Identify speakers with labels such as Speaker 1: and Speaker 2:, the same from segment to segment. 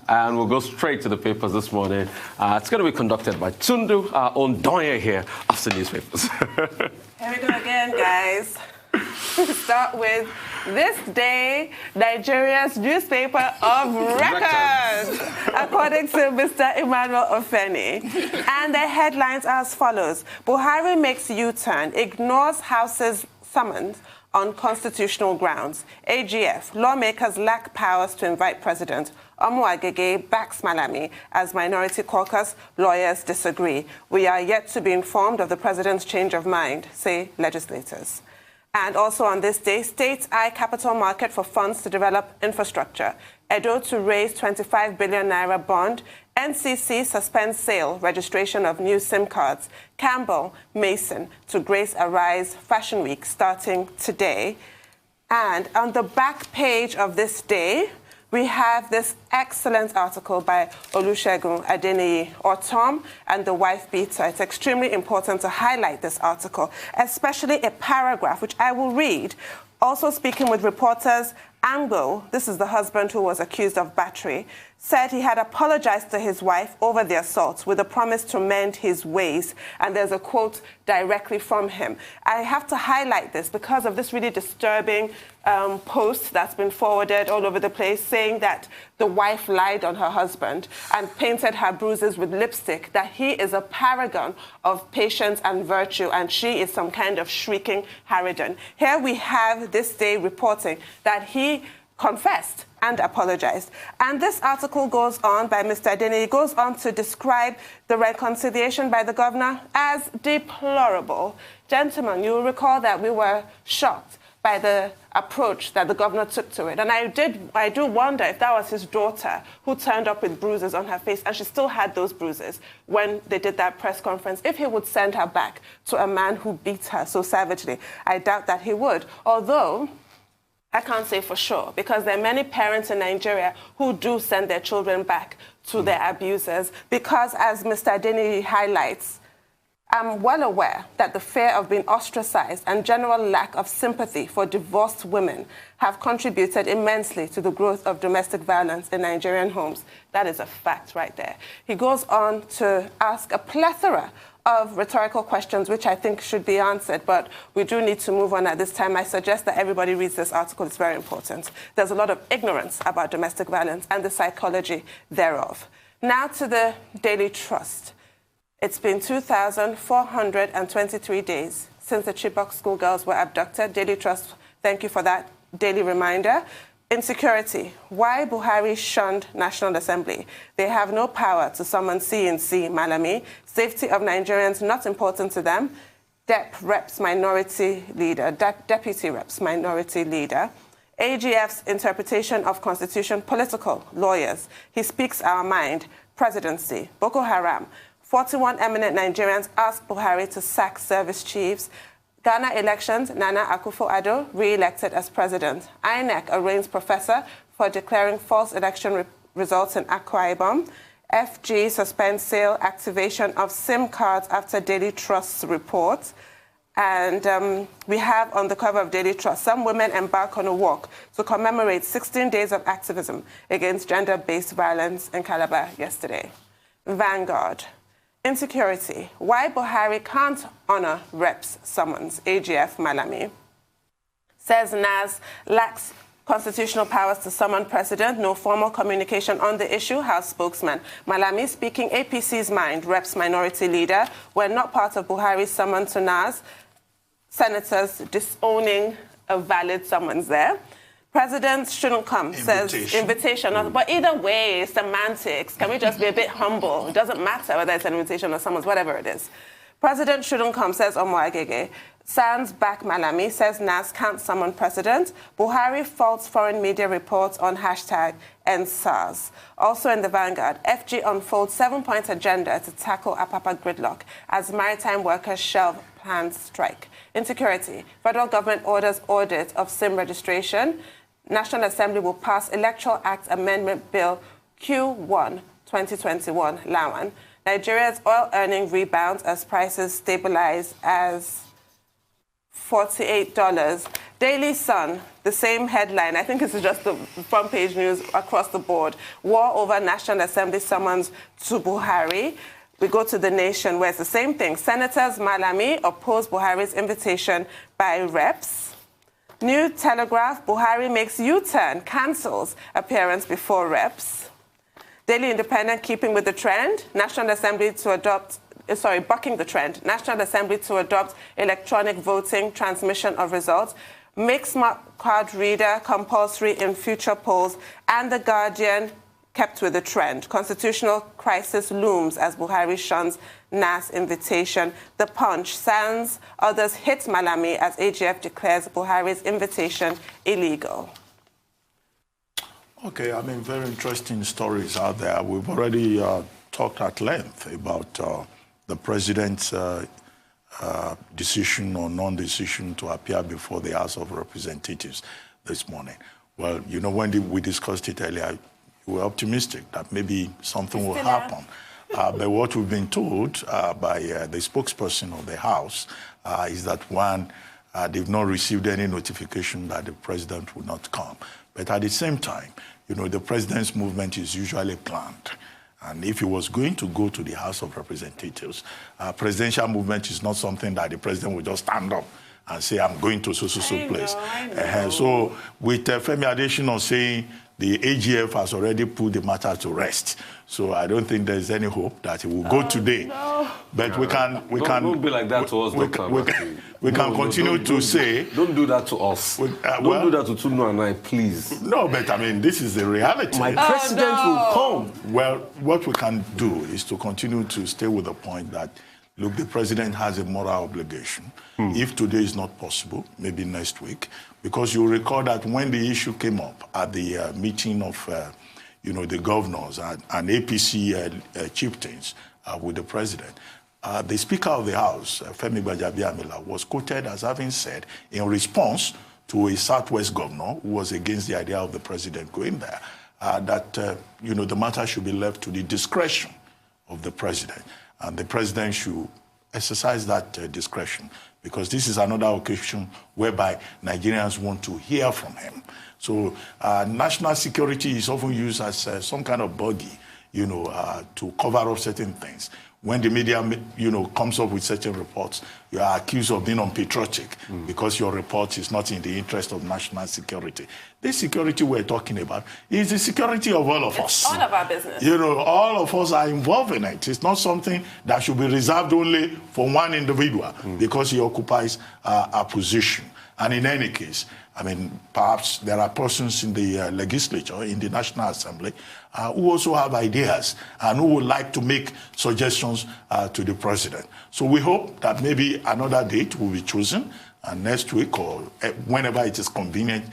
Speaker 1: and we'll go straight to the papers this morning. It's going to be conducted by Tundu, our own Doye here, after newspapers.
Speaker 2: Here we go again, guys. Start with this day, Nigeria's newspaper of record, according to Mr. Emmanuel Ofeni. And the headlines are as follows. Buhari makes U-turn, ignores House's summons on constitutional grounds. AGF, lawmakers lack powers to invite president. Omo-Agege backs Malami as minority caucus. Lawyers disagree. We are yet to be informed of the president's change of mind, say legislators. And also on this day, states eye capital market for funds to develop infrastructure. Edo to raise 25 billion naira bond. NCC suspends sale, registration of new SIM cards. Campbell, Mason to grace Arise Fashion Week starting today. And on the back page of this day, we have this excellent article by Olusegun Adeniyi, or Tom and the Wife Beater. It's extremely important to highlight this article, especially a paragraph, which I will read. Also speaking with reporters, Ango, this is the husband who was accused of battery, said he had apologized to his wife over the assault with a promise to mend his ways. And there's a quote directly from him. I have to highlight this because of this really disturbing post that's been forwarded all over the place saying that the wife lied on her husband and painted her bruises with lipstick, that he is a paragon of patience and virtue and she is some kind of shrieking harridan. Here we have this day reporting that he confessed and apologized. And this article goes on by Mr. Adeniyi, goes on to describe the reconciliation by the governor as deplorable. Gentlemen, you will recall that we were shocked by the approach that the governor took to it. And I do wonder if that was his daughter who turned up with bruises on her face, and she still had those bruises when they did that press conference, if he would send her back to a man who beat her so savagely. I doubt that he would. Although I can't say for sure, because there are many parents in Nigeria who do send their children back to their abusers, because as Mr. Adeniyi highlights, I'm well aware that the fear of being ostracized and general lack of sympathy for divorced women have contributed immensely to the growth of domestic violence in Nigerian homes. That is a fact right there. He goes on to ask a plethora of rhetorical questions, which I think should be answered, but we do need to move on at this time. I suggest that everybody reads this article. It's very important. There's a lot of ignorance about domestic violence and the psychology thereof. Now to the Daily Trust. It's been 2,423 days since the Chibok schoolgirls were abducted. Daily Trust, thank you for that daily reminder. Insecurity. Why Buhari shunned National Assembly? They have no power to summon CNC Malami. Safety of Nigerians not important to them. Deputy Reps Minority Leader. AGF's interpretation of Constitution. Political lawyers. He speaks our mind. Presidency. Boko Haram. 41 eminent Nigerians asked Buhari to sack service chiefs. Ghana elections, Nana Akufo-Addo re-elected as president. INEC arraigns professor for declaring false election results in Akwa Ibom. FG suspends sale activation of SIM cards after Daily Trust's report. And we have on the cover of Daily Trust, some women embark on a walk to commemorate 16 days of activism against gender-based violence in Calabar yesterday. Vanguard. Insecurity. Why Buhari can't honor reps summons. AGF Malami. Says NAS lacks constitutional powers to summon president. No formal communication on the issue. House spokesman. Malami speaking APC's mind. Reps minority leader. We're not part of Buhari's summon to NAS. Senators disowning a valid summons there. President shouldn't come, says invitation. But either way, semantics. Can we just be a bit humble? It doesn't matter whether it's an invitation or summons, whatever it is. President shouldn't come, says Omo-Agege. Sands back Malami, says NAS can't summon president. Buhari faults foreign media reports on #EndSARS. Also in the Vanguard, FG unfolds 7-point agenda to tackle Apapa gridlock as maritime workers shelve planned strike. Insecurity. Federal government orders audit of SIM registration. National Assembly will pass Electoral Act Amendment Bill Q1 2021, Lawan. Nigeria's oil earning rebounds as prices stabilize as $48. Daily Sun, the same headline. I think this is just the front page news across the board. War over National Assembly summons to Buhari. We go to The Nation, where it's the same thing. Senators Malami oppose Buhari's invitation by reps. New Telegraph, Buhari makes U-turn, cancels appearance before reps. Daily Independent, keeping with the trend. National Assembly to adopt, bucking the trend. National Assembly to adopt electronic voting transmission of results. Make smart card reader compulsory in future polls. And The Guardian, kept with the trend. Constitutional crisis looms as Buhari shuns NAS invitation. The Punch, Sands, others hit Malami as AGF declares Buhari's invitation illegal.
Speaker 3: Okay, I mean, very interesting stories out there. We've already talked at length about the president's decision or non-decision to appear before the House of Representatives this morning. Well, you know, when we discussed it earlier, we were optimistic that maybe something will happen. But what we've been told by the spokesperson of the House is that, one, they've not received any notification that the president will not come. But at the same time, you know, the president's movement is usually planned. And if he was going to go to the House of Representatives, presidential movement is not something that the president will just stand up and say, I'm going to so-so-so place.
Speaker 2: I know.
Speaker 3: So with Femi Adesina saying the AGF has already put the matter to rest, so I don't think there's any hope that it will go today.
Speaker 2: No.
Speaker 3: But
Speaker 1: Don't be like that to us,
Speaker 3: we can continue to say.
Speaker 1: Don't do that to us. Don't do that to Tunu and I, please.
Speaker 3: No, but I mean, this is the reality.
Speaker 1: My president will come.
Speaker 3: Well, what we can do is to continue to stay with the point that, look, the president has a moral obligation. If today is not possible, maybe next week, because you recall that when the issue came up at the meeting of, you know, the governors and APC chieftains with the president, the Speaker of the House, Femi Gbajabiamila, was quoted as having said, in response to a Southwest governor who was against the idea of the president going there, that, you know, the matter should be left to the discretion of the president. And the president should exercise that discretion, because this is another occasion whereby Nigerians want to hear from him. So national security is often used as some kind of buggy, you know, to cover up certain things. When the media, you know, comes up with certain reports, you are accused of being unpatriotic because your report is not in the interest of national security. This security we're talking about is the security of all of us.
Speaker 2: All of our business.
Speaker 3: You know, all of us are involved in it. It's not something that should be reserved only for one individual because he occupies a position. And in any case, I mean, perhaps there are persons in the legislature, in the National Assembly, who also have ideas and who would like to make suggestions to the president. So we hope that maybe another date will be chosen next week or whenever it is convenient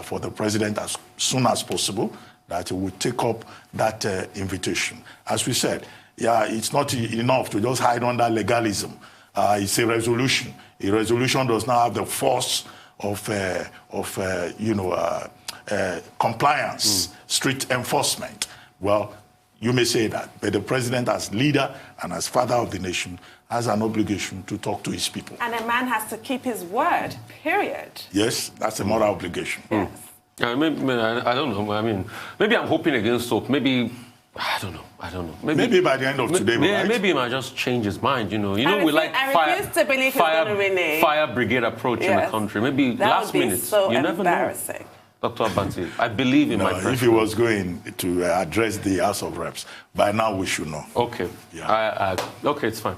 Speaker 3: for the president, as soon as possible, that he will take up that invitation. As we said, yeah, it's not enough to just hide under legalism. It's a resolution. A resolution does not have the force of compliance, strict enforcement. Well, you may say that, but the president as leader and as father of the nation has an obligation to talk to his people.
Speaker 2: And a man has to keep his word, period.
Speaker 3: Yes, that's a moral obligation.
Speaker 2: Yes.
Speaker 1: I don't know. I mean, maybe I'm hoping against hope. Maybe, I don't know.
Speaker 3: Maybe by the end of today, right?
Speaker 1: Maybe he might just change his mind. You know, we like fire brigade approach in the country. Maybe
Speaker 2: that
Speaker 1: last
Speaker 2: would be
Speaker 1: minute.
Speaker 2: So
Speaker 1: you never know. Dr. Abati, I believe in my president.
Speaker 3: If he was going to address the House of Reps, by now we should know.
Speaker 1: Okay.
Speaker 3: Yeah.
Speaker 1: Okay, it's fine.